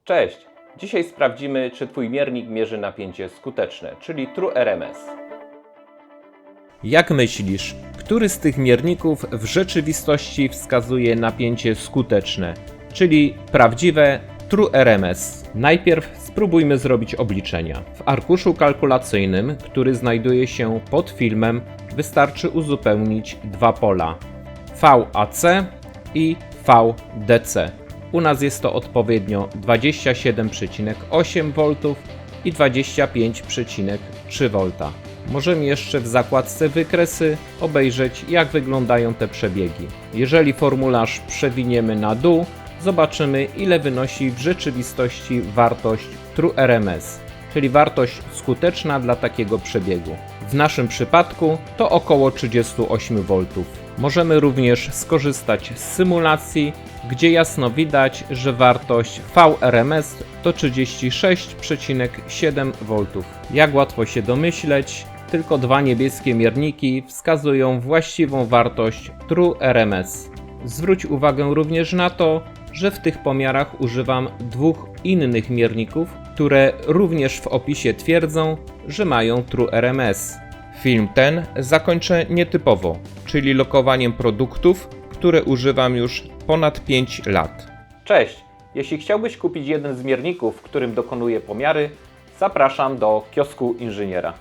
Cześć! Dzisiaj sprawdzimy, czy Twój miernik mierzy napięcie skuteczne, czyli True RMS. Jak myślisz, który z tych mierników w rzeczywistości wskazuje napięcie skuteczne, czyli prawdziwe True RMS? Najpierw spróbujmy zrobić obliczenia. W arkuszu kalkulacyjnym, który znajduje się pod filmem, wystarczy uzupełnić dwa pola VAC i VDC. U nas jest to odpowiednio 27,8 V i 25,3 V. Możemy jeszcze w zakładce wykresy obejrzeć, jak wyglądają te przebiegi. Jeżeli formularz przewiniemy na dół, zobaczymy, ile wynosi w rzeczywistości wartość True RMS, czyli wartość skuteczna dla takiego przebiegu. W naszym przypadku to około 38 V. Możemy również skorzystać z symulacji, gdzie jasno widać, że wartość VRMS to 36,7 V. Jak łatwo się domyśleć, tylko dwa niebieskie mierniki wskazują właściwą wartość True RMS. Zwróć uwagę również na to, że w tych pomiarach używam dwóch innych mierników, które również w opisie twierdzą, że mają True RMS. Film ten zakończę nietypowo, czyli lokowaniem produktów, które używam już ponad 5 lat. Cześć! Jeśli chciałbyś kupić jeden z mierników, w którym dokonuję pomiary, zapraszam do kiosku inżyniera.